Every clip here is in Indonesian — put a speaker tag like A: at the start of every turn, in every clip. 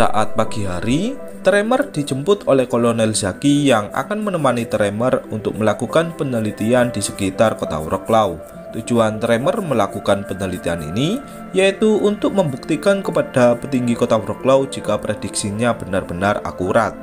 A: Saat pagi hari, Tremor dijemput oleh Kolonel Zaki yang akan menemani Tremor untuk melakukan penelitian di sekitar kota Wroclaw. Tujuan Tremor melakukan penelitian ini yaitu untuk membuktikan kepada petinggi kota Wroclaw jika prediksinya benar-benar akurat.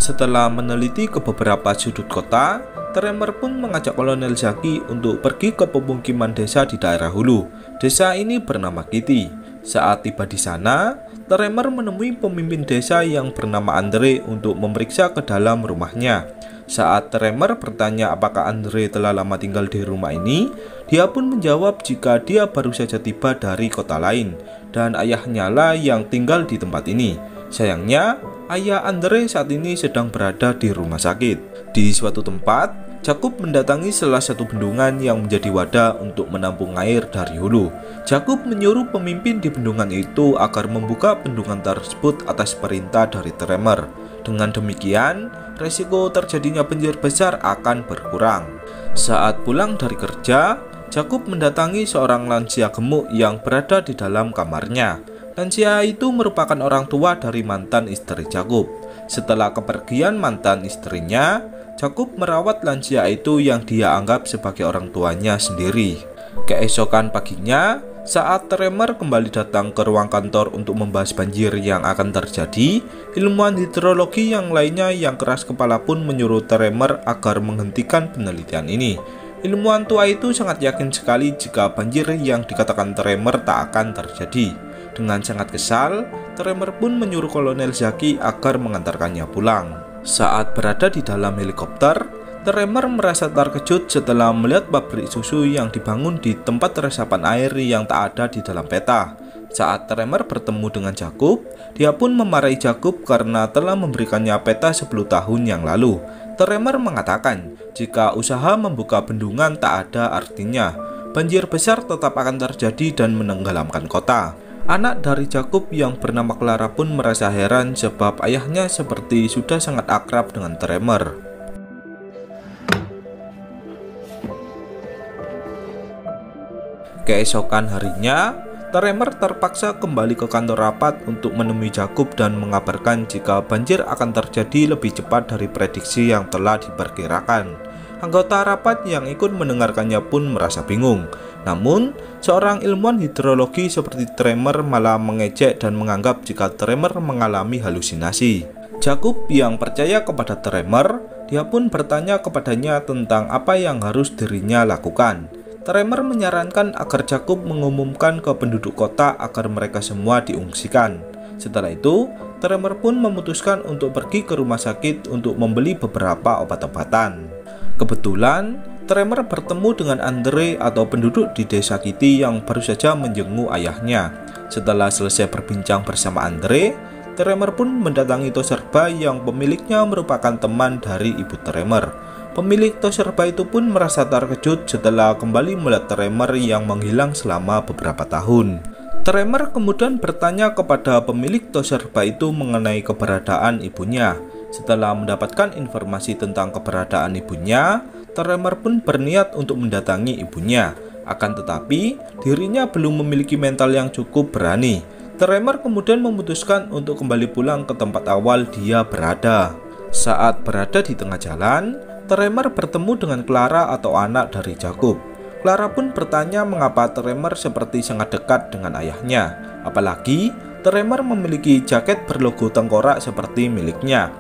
A: Setelah meneliti ke beberapa sudut kota, Tremor pun mengajak Kolonel Zaki untuk pergi ke pemukiman desa di daerah hulu. Desa ini bernama Kitty. Saat tiba di sana, Tremor menemui pemimpin desa yang bernama Andre untuk memeriksa ke dalam rumahnya. Saat Tremor bertanya apakah Andre telah lama tinggal di rumah ini, dia pun menjawab jika dia baru saja tiba dari kota lain dan ayahnya lah yang tinggal di tempat ini. Sayangnya, ayah Andre saat ini sedang berada di rumah sakit. Di suatu tempat, Jakub mendatangi salah satu bendungan yang menjadi wadah untuk menampung air dari hulu. Jakub menyuruh pemimpin di bendungan itu agar membuka bendungan tersebut atas perintah dari Tremor. Dengan demikian, resiko terjadinya banjir besar akan berkurang. Saat pulang dari kerja, Jakub mendatangi seorang lansia gemuk yang berada di dalam kamarnya. Lansia itu merupakan orang tua dari mantan istri Jakub. Setelah kepergian mantan istrinya, Jakub merawat lansia itu yang dia anggap sebagai orang tuanya sendiri. Keesokan paginya, saat Tremor kembali datang ke ruang kantor untuk membahas banjir yang akan terjadi, ilmuwan hidrologi yang lainnya yang keras kepala pun menyuruh Tremor agar menghentikan penelitian ini. Ilmuwan tua itu sangat yakin sekali jika banjir yang dikatakan Tremor tak akan terjadi. Dengan sangat kesal, Tremor pun menyuruh Kolonel Zaki agar mengantarkannya pulang. Saat berada di dalam helikopter, Tremor merasa terkejut setelah melihat pabrik susu yang dibangun di tempat resapan air yang tak ada di dalam peta. Saat Tremor bertemu dengan Jakub, dia pun memarahi Jakub karena telah memberikannya peta 10 tahun yang lalu. Tremor mengatakan jika usaha membuka bendungan tak ada artinya, banjir besar tetap akan terjadi dan menenggelamkan kota. Anak dari Jakub yang bernama Clara pun merasa heran sebab ayahnya seperti sudah sangat akrab dengan Tremor. Keesokan harinya, Tremor terpaksa kembali ke kantor rapat untuk menemui Jakub dan mengabarkan jika banjir akan terjadi lebih cepat dari prediksi yang telah diperkirakan. Anggota rapat yang ikut mendengarkannya pun merasa bingung. Namun, seorang ilmuwan hidrologi seperti Tremor malah mengejek dan menganggap jika Tremor mengalami halusinasi. Jakub yang percaya kepada Tremor, dia pun bertanya kepadanya tentang apa yang harus dirinya lakukan. Tremor menyarankan agar Jakub mengumumkan ke penduduk kota agar mereka semua diungsikan. Setelah itu, Tremor pun memutuskan untuk pergi ke rumah sakit untuk membeli beberapa obat-obatan. Kebetulan, Tremor bertemu dengan Andre atau penduduk di desa Kitty yang baru saja menjenguk ayahnya. Setelah selesai berbincang bersama Andre, Tremor pun mendatangi Toserba yang pemiliknya merupakan teman dari ibu Tremor. Pemilik Toserba itu pun merasa terkejut setelah kembali melihat Tremor yang menghilang selama beberapa tahun. Tremor kemudian bertanya kepada pemilik Toserba itu mengenai keberadaan ibunya. Setelah mendapatkan informasi tentang keberadaan ibunya, Tremor pun berniat untuk mendatangi ibunya. Akan tetapi, dirinya belum memiliki mental yang cukup berani. Tremor kemudian memutuskan untuk kembali pulang ke tempat awal dia berada. Saat berada di tengah jalan, Tremor bertemu dengan Clara atau anak dari Jakub. Clara pun bertanya mengapa Tremor seperti sangat dekat dengan ayahnya. Apalagi, Tremor memiliki jaket berlogo tengkorak seperti miliknya.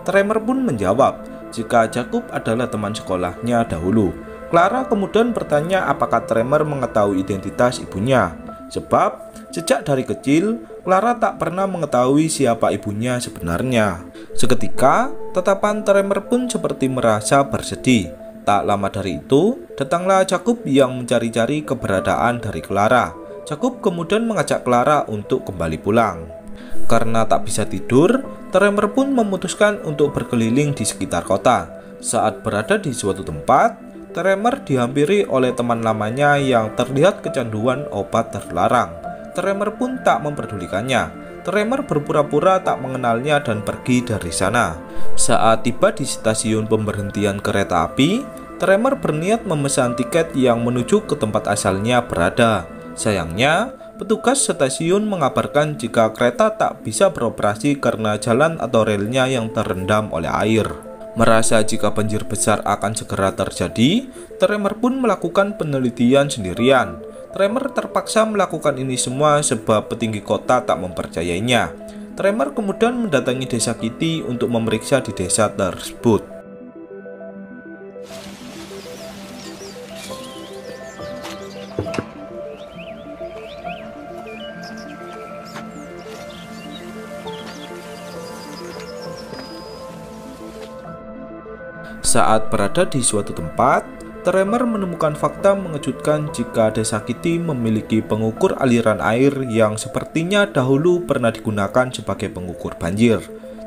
A: Tremor pun menjawab jika Jakub adalah teman sekolahnya dahulu. Clara kemudian bertanya apakah Tremor mengetahui identitas ibunya. Sebab sejak dari kecil, Clara tak pernah mengetahui siapa ibunya sebenarnya. Seketika, tatapan Tremor pun seperti merasa bersedih. Tak lama dari itu, datanglah Jakub yang mencari-cari keberadaan dari Clara. Jakub kemudian mengajak Clara untuk kembali pulang. Karena tak bisa tidur, Tremor pun memutuskan untuk berkeliling di sekitar kota. Saat berada di suatu tempat, Tremor dihampiri oleh teman lamanya yang terlihat kecanduan obat terlarang. Tremor pun tak memperdulikannya. Tremor berpura-pura tak mengenalnya dan pergi dari sana. Saat tiba di stasiun pemberhentian kereta api, Tremor berniat memesan tiket yang menuju ke tempat asalnya berada. Sayangnya, Petugas stasiun mengabarkan jika kereta tak bisa beroperasi karena jalan atau relnya yang terendam oleh air. Merasa jika banjir besar akan segera terjadi, Tremor pun melakukan penelitian sendirian. Tremor terpaksa melakukan ini semua sebab petinggi kota tak mempercayainya. Tremor kemudian mendatangi desa Kitty untuk memeriksa di desa tersebut. Saat berada di suatu tempat, Tremor menemukan fakta mengejutkan jika desa Kitty memiliki pengukur aliran air yang sepertinya dahulu pernah digunakan sebagai pengukur banjir.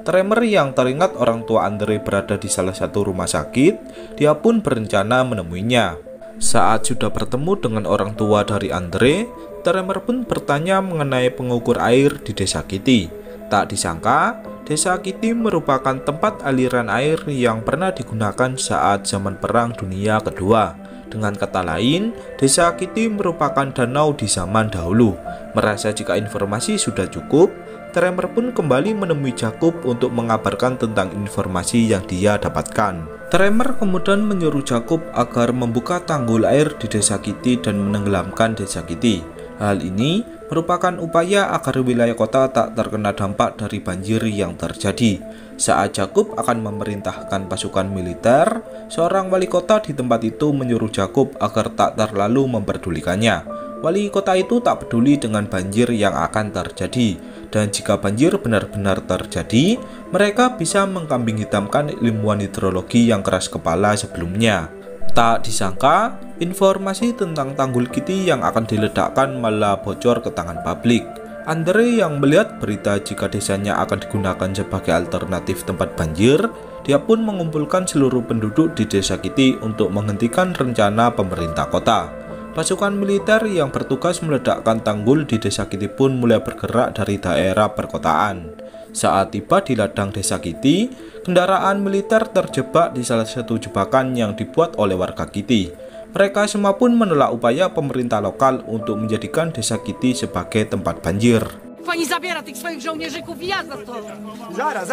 A: Tremor yang teringat orang tua Andre berada di salah satu rumah sakit, dia pun berencana menemuinya. Saat sudah bertemu dengan orang tua dari Andre, Tremor pun bertanya mengenai pengukur air di desa Kitty. Tak disangka, desa Kitty merupakan tempat aliran air yang pernah digunakan saat zaman Perang Dunia Kedua. Dengan kata lain, desa Kitty merupakan danau di zaman dahulu. Merasa jika informasi sudah cukup, Tremor pun kembali menemui Jakub untuk mengabarkan tentang informasi yang dia dapatkan. Tremor kemudian menyuruh Jakub agar membuka tanggul air di desa Kitty dan menenggelamkan desa Kitty. Hal ini merupakan upaya agar wilayah kota tak terkena dampak dari banjir yang terjadi. Saat Jakub akan memerintahkan pasukan militer, seorang wali kota di tempat itu menyuruh Jakub agar tak terlalu memperdulikannya. Wali kota itu tak peduli dengan banjir yang akan terjadi, dan jika banjir benar-benar terjadi, mereka bisa mengkambing hitamkan ilmuwan hidrologi yang keras kepala sebelumnya. Tak disangka, informasi tentang tanggul Kitty yang akan diledakkan malah bocor ke tangan publik. Andre yang melihat berita jika desanya akan digunakan sebagai alternatif tempat banjir, dia pun mengumpulkan seluruh penduduk di desa Kitty untuk menghentikan rencana pemerintah kota. Pasukan militer yang bertugas meledakkan tanggul di desa Kitty pun mulai bergerak dari daerah perkotaan. Saat tiba di ladang desa Kitty, kendaraan militer terjebak di salah satu jebakan yang dibuat oleh warga Kitty. Mereka semua pun menolak upaya pemerintah lokal untuk menjadikan desa Kitty sebagai tempat banjir.
B: Pani zabiera tych swoich żołnierzyków i jazda stąd.
C: Zaraz,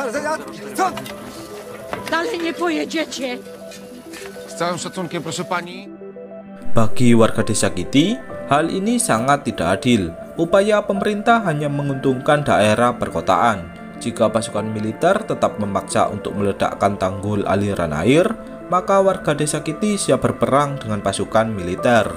C: stąd!
B: Dalej nie pojedziecie.
C: Z całym szacunkiem, proszę pani.
A: Bagi warga desa Kitty, hal ini sangat tidak adil. Upaya pemerintah hanya menguntungkan daerah perkotaan. Jika pasukan militer tetap memaksa untuk meledakkan tanggul aliran air, maka warga desa Kitty siap berperang dengan pasukan militer.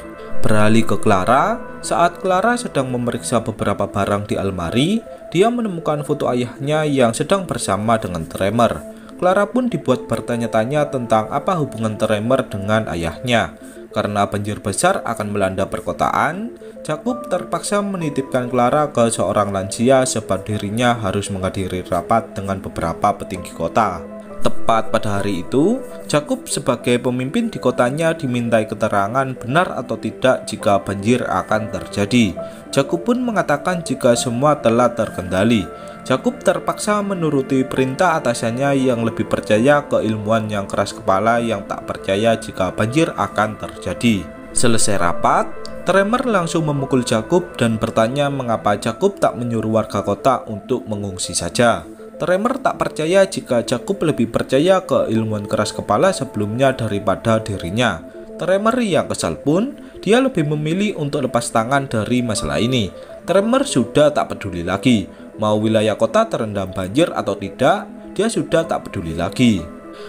A: Beralih ke Clara, saat Clara sedang memeriksa beberapa barang di almari, dia menemukan foto ayahnya yang sedang bersama dengan Tremor. Clara pun dibuat bertanya-tanya tentang apa hubungan Tremor dengan ayahnya. Karena banjir besar akan melanda perkotaan, Jakub terpaksa menitipkan Clara ke seorang lansia sebab dirinya harus menghadiri rapat dengan beberapa petinggi kota. Tepat pada hari itu, Jakub sebagai pemimpin di kotanya dimintai keterangan benar atau tidak jika banjir akan terjadi. Jakub pun mengatakan jika semua telah terkendali. Jakub terpaksa menuruti perintah atasannya yang lebih percaya ke ilmuwan yang keras kepala yang tak percaya jika banjir akan terjadi. Selesai rapat, Tremor langsung memukul Jakub dan bertanya mengapa Jakub tak menyuruh warga kota untuk mengungsi saja. Tremor tak percaya jika Jakub lebih percaya ke ilmuwan keras kepala sebelumnya daripada dirinya. Tremor yang kesal pun, dia lebih memilih untuk lepas tangan dari masalah ini. Tremor sudah tak peduli lagi. Mau wilayah kota terendam banjir atau tidak, dia sudah tak peduli lagi.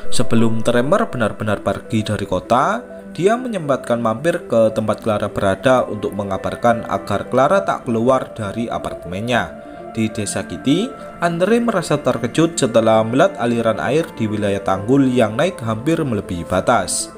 A: Sebelum Tremor benar-benar pergi dari kota, dia menyempatkan mampir ke tempat Clara berada untuk mengabarkan agar Clara tak keluar dari apartemennya. Di desa Kitty, Andre merasa terkejut setelah melihat aliran air di wilayah tanggul yang naik hampir melebihi batas.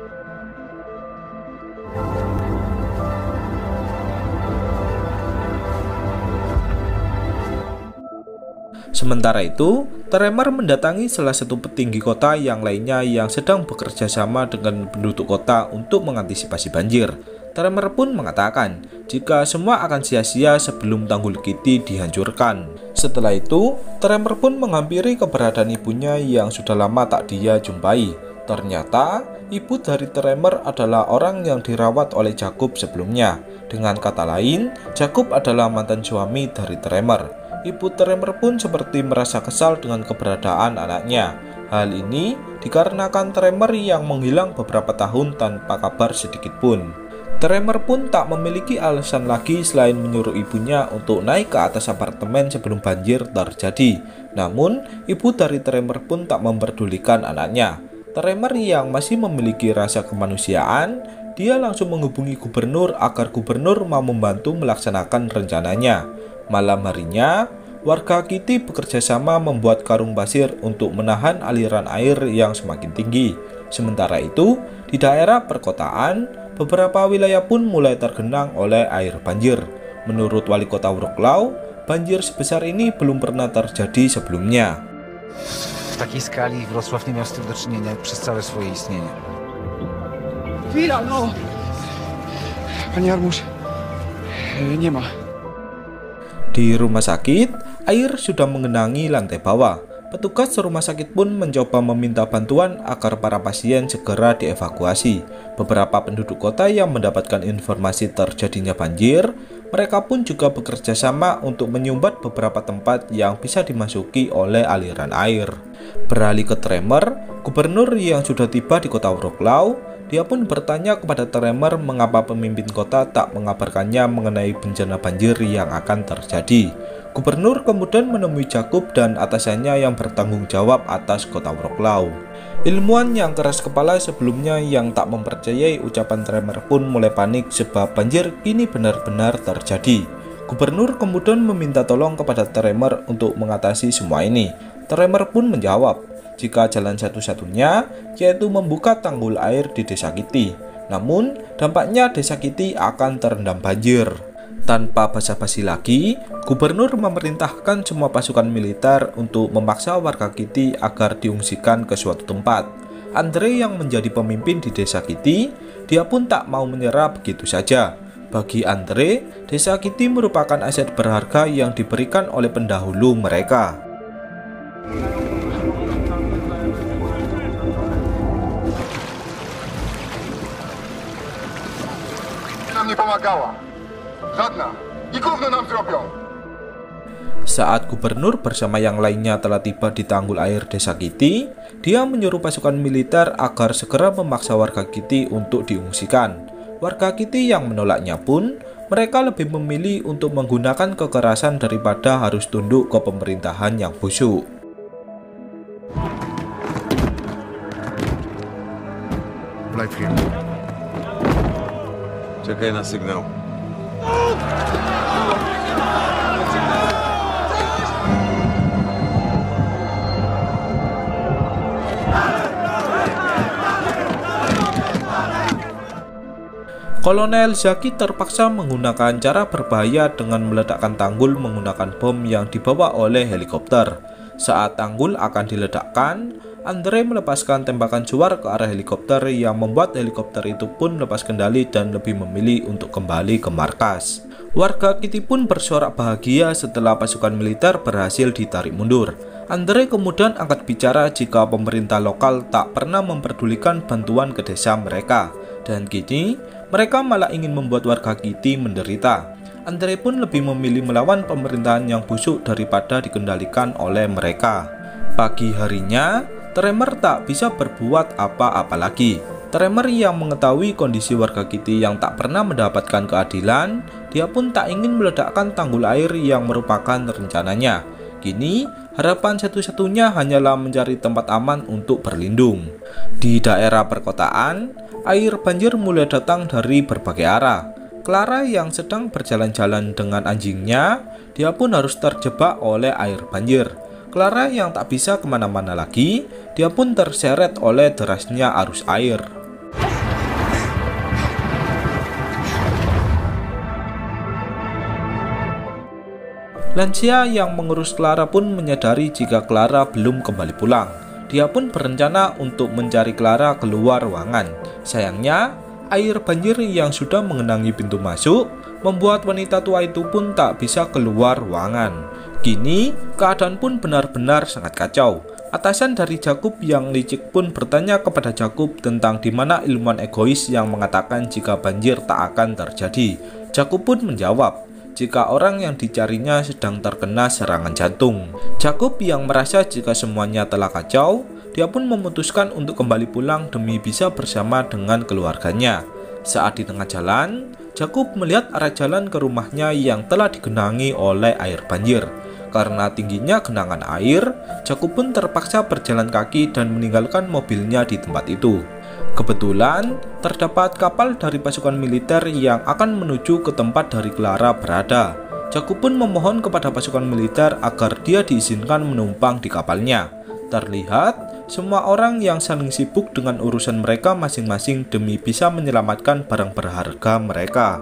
A: Sementara itu, Tremor mendatangi salah satu petinggi kota yang lainnya yang sedang bekerja sama dengan penduduk kota untuk mengantisipasi banjir. Tremor pun mengatakan jika semua akan sia-sia sebelum tanggul Kitty dihancurkan. Setelah itu, Tremor pun menghampiri keberadaan ibunya yang sudah lama tak dia jumpai. Ternyata, ibu dari Tremor adalah orang yang dirawat oleh Jakub sebelumnya. Dengan kata lain, Jakub adalah mantan suami dari Tremor. Ibu Tremor pun seperti merasa kesal dengan keberadaan anaknya. Hal ini dikarenakan Tremor yang menghilang beberapa tahun tanpa kabar sedikit pun. Tremor pun tak memiliki alasan lagi selain menyuruh ibunya untuk naik ke atas apartemen sebelum banjir terjadi. Namun, ibu dari Tremor pun tak memperdulikan anaknya. Tremor yang masih memiliki rasa kemanusiaan, dia langsung menghubungi gubernur agar gubernur mau membantu melaksanakan rencananya. Malam harinya, warga Kitty bekerja sama membuat karung pasir untuk menahan aliran air yang semakin tinggi. Sementara itu, di daerah perkotaan, beberapa wilayah pun mulai tergenang oleh air banjir. Menurut wali kota Wrocław, banjir sebesar ini belum pernah terjadi sebelumnya.
C: W takiej skali Wrocław nie miał z tym do czynienia przez całe swoje istnienie.
D: Chwila, no! Panie Armusz, nie ma.
A: Di rumah sakit, air sudah mengenangi lantai bawah. Petugas rumah sakit pun mencoba meminta bantuan agar para pasien segera dievakuasi. Beberapa penduduk kota yang mendapatkan informasi terjadinya banjir, mereka pun juga bekerja sama untuk menyumbat beberapa tempat yang bisa dimasuki oleh aliran air. Beralih ke Tremor, gubernur yang sudah tiba di kota Wrocław, dia pun bertanya kepada Tremor mengapa pemimpin kota tak mengabarkannya mengenai bencana banjir yang akan terjadi. Gubernur kemudian menemui Jakub dan atasannya yang bertanggung jawab atas kota Wrocław. Ilmuwan yang keras kepala sebelumnya yang tak mempercayai ucapan Tremor pun mulai panik sebab banjir kini benar-benar terjadi. Gubernur kemudian meminta tolong kepada Tremor untuk mengatasi semua ini. Tremor pun menjawab, jika jalan satu-satunya yaitu membuka tanggul air di desa Kitty. Namun, dampaknya desa Kitty akan terendam banjir. Tanpa basa-basi lagi, gubernur memerintahkan semua pasukan militer untuk memaksa warga Kitty agar diungsikan ke suatu tempat. Andre yang menjadi pemimpin di desa Kitty, dia pun tak mau menyerah begitu saja. Bagi Andre, desa Kitty merupakan aset berharga yang diberikan oleh pendahulu mereka.
D: Nam nie pomagała. Żadna. I gówno nam zrobią.
A: Saat gubernur bersama yang lainnya telah tiba di tanggul air desa Kitty, dia menyuruh pasukan militer agar segera memaksa warga Kitty untuk diungsikan. Warga Kitty yang menolaknya pun, mereka lebih memilih untuk menggunakan kekerasan daripada harus tunduk ke pemerintahan yang busuk.
C: Bleib hier.
E: Czekaj na sygnał.
A: Kolonel Zaki terpaksa menggunakan cara berbahaya dengan meledakkan tanggul menggunakan bom yang dibawa oleh helikopter. Saat tanggul akan diledakkan, Andre melepaskan tembakan suar ke arah helikopter yang membuat helikopter itu pun lepas kendali dan lebih memilih untuk kembali ke markas. Warga Kitty pun bersorak bahagia setelah pasukan militer berhasil ditarik mundur. Andre kemudian angkat bicara jika pemerintah lokal tak pernah memperdulikan bantuan ke desa mereka. Dan kini, mereka malah ingin membuat warga Kitty menderita. Andre pun lebih memilih melawan pemerintahan yang busuk daripada dikendalikan oleh mereka. Pagi harinya, Tremor tak bisa berbuat apa-apa lagi. Tremor yang mengetahui kondisi warga Kitty yang tak pernah mendapatkan keadilan, dia pun tak ingin meledakkan tanggul air yang merupakan rencananya. Kini, harapan satu-satunya hanyalah mencari tempat aman untuk berlindung. Di daerah perkotaan, air banjir mulai datang dari berbagai arah. Clara yang sedang berjalan-jalan dengan anjingnya, dia pun harus terjebak oleh air banjir. Clara yang tak bisa kemana-mana lagi, dia pun terseret oleh derasnya arus air. Lansia yang mengurus Clara pun menyadari jika Clara belum kembali pulang. Dia pun berencana untuk mencari Clara keluar ruangan. Sayangnya, air banjir yang sudah mengenangi pintu masuk membuat wanita tua itu pun tak bisa keluar ruangan. Kini, keadaan pun benar-benar sangat kacau. Atasan dari Jakub yang licik pun bertanya kepada Jakub tentang di mana ilmuwan egois yang mengatakan jika banjir tak akan terjadi. Jakub pun menjawab jika orang yang dicarinya sedang terkena serangan jantung. Jakub yang merasa jika semuanya telah kacau, dia pun memutuskan untuk kembali pulang demi bisa bersama dengan keluarganya. Saat di tengah jalan, Jakub melihat arah jalan ke rumahnya yang telah digenangi oleh air banjir. Karena tingginya genangan air, Jakub pun terpaksa berjalan kaki dan meninggalkan mobilnya di tempat itu. Kebetulan, terdapat kapal dari pasukan militer yang akan menuju ke tempat dari Clara berada. Jakub pun memohon kepada pasukan militer agar dia diizinkan menumpang di kapalnya. Terlihat, semua orang yang saling sibuk dengan urusan mereka masing-masing demi bisa menyelamatkan barang berharga mereka.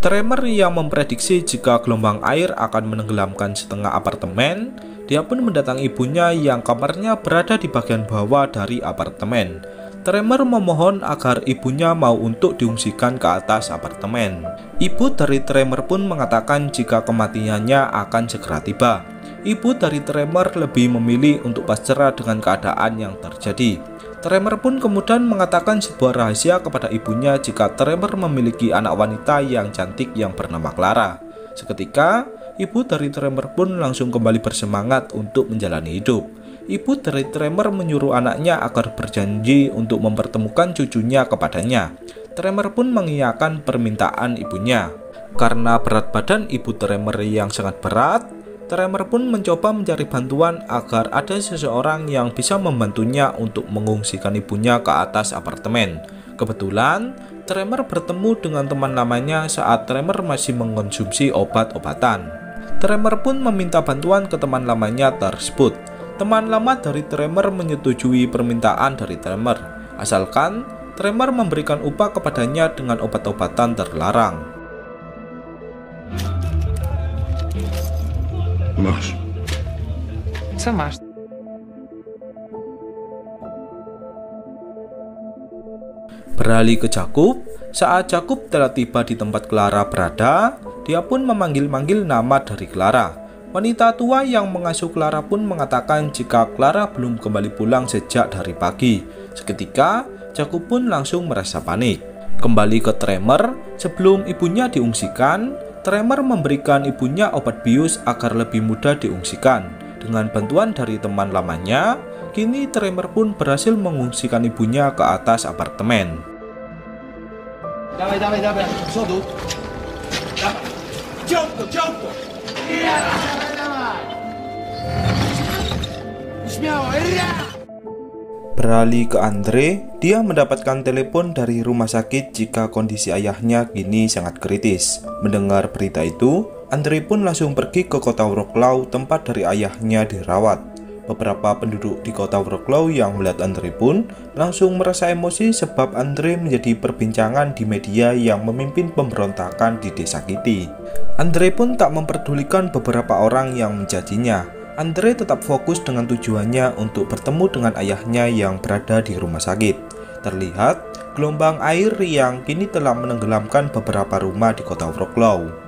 A: Tremor yang memprediksi jika gelombang air akan menenggelamkan setengah apartemen, dia pun mendatangi ibunya yang kamarnya berada di bagian bawah dari apartemen. Tremor memohon agar ibunya mau untuk diungsikan ke atas apartemen. Ibu dari Tremor pun mengatakan jika kematiannya akan segera tiba. Ibu dari Tremor lebih memilih untuk pasrah dengan keadaan yang terjadi. Tremor pun kemudian mengatakan sebuah rahasia kepada ibunya jika Tremor memiliki anak wanita yang cantik yang bernama Clara. Seketika, ibu dari Tremor pun langsung kembali bersemangat untuk menjalani hidup. Ibu dari Tremor menyuruh anaknya agar berjanji untuk mempertemukan cucunya kepadanya. Tremor pun mengiyakan permintaan ibunya. Karena berat badan ibu Tremor yang sangat berat, Tremor pun mencoba mencari bantuan agar ada seseorang yang bisa membantunya untuk mengungsikan ibunya ke atas apartemen. Kebetulan, Tremor bertemu dengan teman lamanya saat Tremor masih mengkonsumsi obat-obatan. Tremor pun meminta bantuan ke teman lamanya tersebut. Teman lama dari Tremor menyetujui permintaan dari Tremor, asalkan Tremor memberikan upah kepadanya dengan obat-obatan terlarang.
F: Masz.
C: Co masz?
A: Beralih ke Jakub, saat Jakub telah tiba di tempat Clara berada, dia pun memanggil-manggil nama dari Clara. Wanita tua yang mengasuh Clara pun mengatakan jika Clara belum kembali pulang sejak dari pagi. Seketika, Jakub pun langsung merasa panik. Kembali ke Tremor, sebelum ibunya diungsikan, Tremor memberikan ibunya obat bius agar lebih mudah diungsikan. Dengan bantuan dari teman lamanya, kini Tremor pun berhasil mengungsikan ibunya ke atas apartemen. Beralih ke Andre, dia mendapatkan telepon dari rumah sakit jika kondisi ayahnya kini sangat kritis. Mendengar berita itu, Andre pun langsung pergi ke kota Wrocław tempat dari ayahnya dirawat. Beberapa penduduk di kota Wrocław yang melihat Andre pun langsung merasa emosi sebab Andre menjadi perbincangan di media yang memimpin pemberontakan di desa Kitty. Andre pun tak memperdulikan beberapa orang yang mencacinya. Andre tetap fokus dengan tujuannya untuk bertemu dengan ayahnya yang berada di rumah sakit. Terlihat gelombang air yang kini telah menenggelamkan beberapa rumah di kota Wrocław.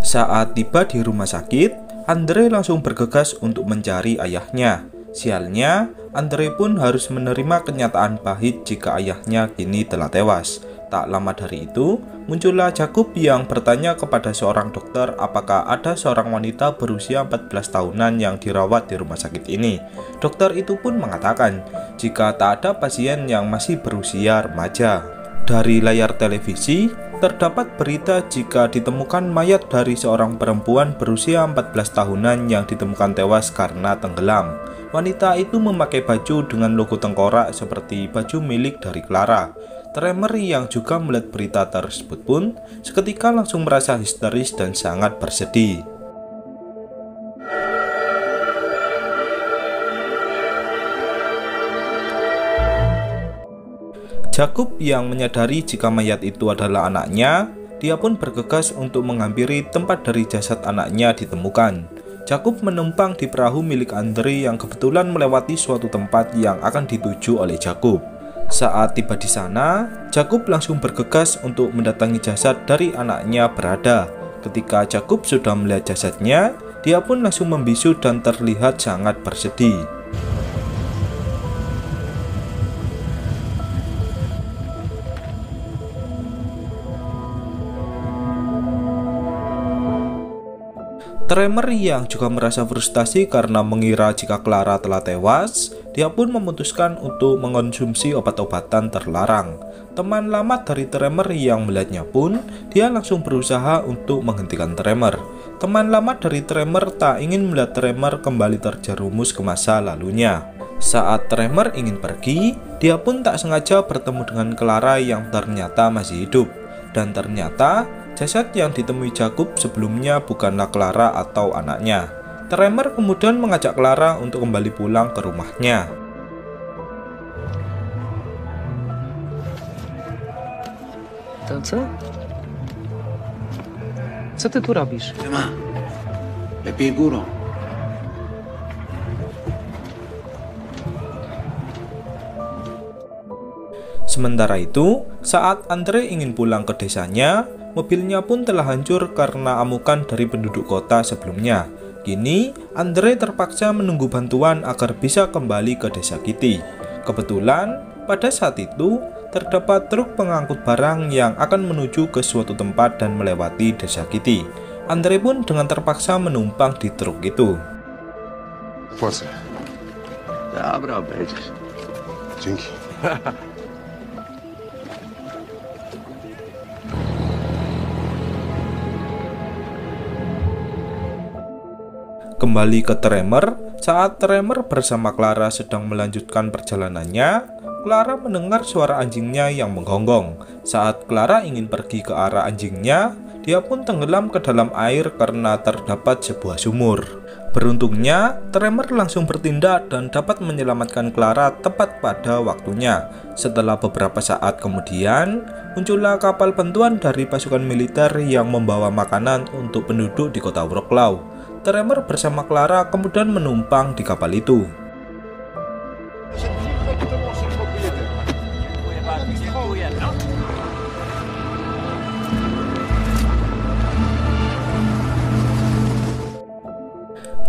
A: Saat tiba di rumah sakit, Andre langsung bergegas untuk mencari ayahnya. Sialnya, Andre pun harus menerima kenyataan pahit jika ayahnya kini telah tewas. Tak lama dari itu, muncullah Jakub yang bertanya kepada seorang dokter apakah ada seorang wanita berusia 14 tahunan yang dirawat di rumah sakit ini. Dokter itu pun mengatakan jika tak ada pasien yang masih berusia remaja. Dari layar televisi, terdapat berita jika ditemukan mayat dari seorang perempuan berusia 14 tahunan yang ditemukan tewas karena tenggelam. Wanita itu memakai baju dengan logo tengkorak seperti baju milik dari Clara. Tremor yang juga melihat berita tersebut pun seketika langsung merasa histeris dan sangat bersedih. Jakub yang menyadari jika mayat itu adalah anaknya, dia pun bergegas untuk menghampiri tempat dari jasad anaknya ditemukan. Jakub menumpang di perahu milik Andre yang kebetulan melewati suatu tempat yang akan dituju oleh Jakub. Saat tiba di sana, Jakub langsung bergegas untuk mendatangi jasad dari anaknya berada. Ketika Jakub sudah melihat jasadnya, dia pun langsung membisu dan terlihat sangat bersedih. Tremor yang juga merasa frustasi karena mengira jika Clara telah tewas, dia pun memutuskan untuk mengonsumsi obat-obatan terlarang. Teman lama dari Tremor yang melihatnya pun, dia langsung berusaha untuk menghentikan Tremor. Teman lama dari Tremor tak ingin melihat Tremor kembali terjerumus ke masa lalunya. Saat Tremor ingin pergi, dia pun tak sengaja bertemu dengan Clara yang ternyata masih hidup. Dan ternyata jasad yang ditemui Jakub sebelumnya bukanlah Clara atau anaknya. Tremor kemudian mengajak Clara untuk kembali pulang ke rumahnya.
G: To co? Co ty tu robisz?
H: Ma, lepiej górą.
A: Sementara itu, saat Andre ingin pulang ke desanya, mobilnya pun telah hancur karena amukan dari penduduk kota sebelumnya. Kini, Andre terpaksa menunggu bantuan agar bisa kembali ke desa Kitty. Kebetulan, pada saat itu, terdapat truk pengangkut barang yang akan menuju ke suatu tempat dan melewati desa Kitty. Andre pun dengan terpaksa menumpang di truk itu.
D: Płacę.
H: Dobra, będziesz.
D: Dzięki.
A: Kembali ke Tremor, saat Tremor bersama Clara sedang melanjutkan perjalanannya, Clara mendengar suara anjingnya yang menggonggong. Saat Clara ingin pergi ke arah anjingnya, dia pun tenggelam ke dalam air karena terdapat sebuah sumur. Beruntungnya, Tremor langsung bertindak dan dapat menyelamatkan Clara tepat pada waktunya. Setelah beberapa saat kemudian, muncullah kapal bantuan dari pasukan militer yang membawa makanan untuk penduduk di kota Wrocław. Tremor bersama Clara kemudian menumpang di kapal itu.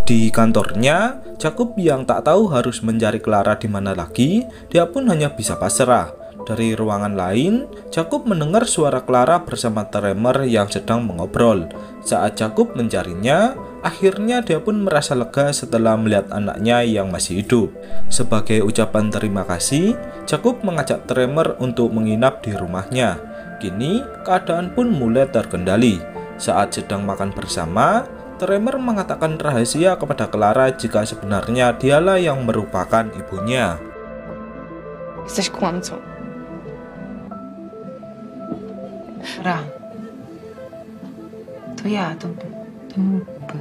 A: Di kantornya, Jakub yang tak tahu harus mencari Clara di mana lagi, dia pun hanya bisa pasrah. Dari ruangan lain, Jakub mendengar suara Clara bersama Tremor yang sedang mengobrol. Saat Jakub mencarinya, akhirnya dia pun merasa lega setelah melihat anaknya yang masih hidup. Sebagai ucapan terima kasih, Jakub mengajak Tremor untuk menginap di rumahnya. Kini, keadaan pun mulai terkendali. Saat sedang makan bersama, Tremor mengatakan rahasia kepada Clara jika sebenarnya dialah yang merupakan ibunya.
I: Jesteś kłamcą. Ra. To ja, to mógłby.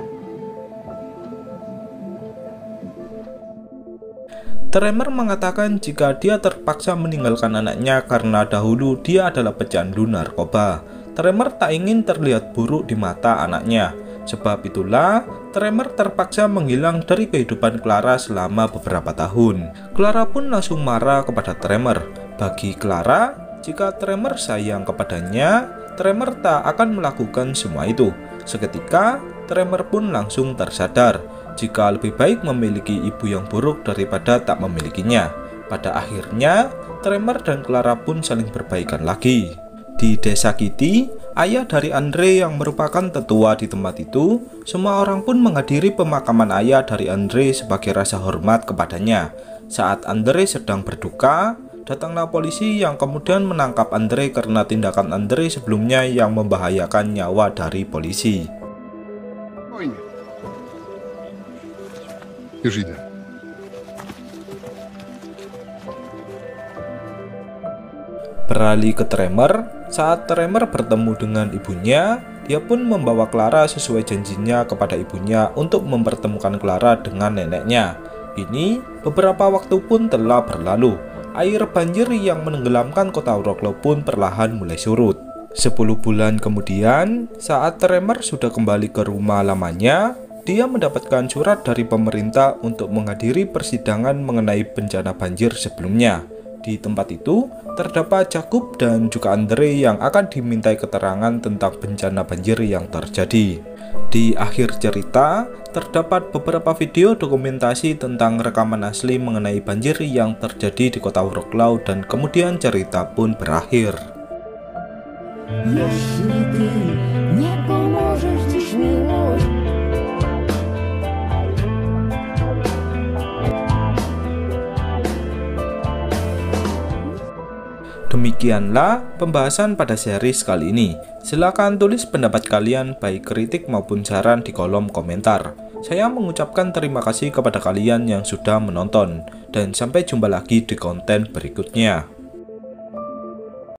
A: Tremor mengatakan jika dia terpaksa meninggalkan anaknya karena dahulu dia adalah pecandu narkoba. Tremor tak ingin terlihat buruk di mata anaknya. Sebab itulah, Tremor terpaksa menghilang dari kehidupan Clara selama beberapa tahun. Clara pun langsung marah kepada Tremor. Bagi Clara, jika Tremor sayang kepadanya, Tremor tak akan melakukan semua itu. Seketika, Tremor pun langsung tersadar jika lebih baik memiliki ibu yang buruk daripada tak memilikinya. Pada akhirnya, Tremor dan Clara pun saling berbaikan lagi. Di desa Kitty, ayah dari Andre yang merupakan tetua di tempat itu, semua orang pun menghadiri pemakaman ayah dari Andre sebagai rasa hormat kepadanya. Saat Andre sedang berduka, datanglah polisi yang kemudian menangkap Andre karena tindakan Andre sebelumnya yang membahayakan nyawa dari polisi.
D: Spokojnie. Już idę.
A: Beralih ke Tremor, saat Tremor bertemu dengan ibunya, dia pun membawa Clara sesuai janjinya kepada ibunya untuk mempertemukan Clara dengan neneknya. Kini, beberapa waktu pun telah berlalu. Air banjir yang menenggelamkan kota Wrocław pun perlahan mulai surut. 10 bulan kemudian, saat Tremor sudah kembali ke rumah lamanya, dia mendapatkan surat dari pemerintah untuk menghadiri persidangan mengenai bencana banjir sebelumnya. Di tempat itu, terdapat Jakub dan juga Andre yang akan dimintai keterangan tentang bencana banjir yang terjadi. Di akhir cerita, terdapat beberapa video dokumentasi tentang rekaman asli mengenai banjir yang terjadi di kota Wrocław dan kemudian cerita pun berakhir.
J: Jeśli ty nie pomożesz dziś miłość,
A: Demikianlah pembahasan pada series kali ini. Silakan tulis pendapat kalian baik kritik maupun saran di kolom komentar. Saya mengucapkan terima kasih kepada kalian yang sudah menonton dan sampai jumpa lagi di konten berikutnya.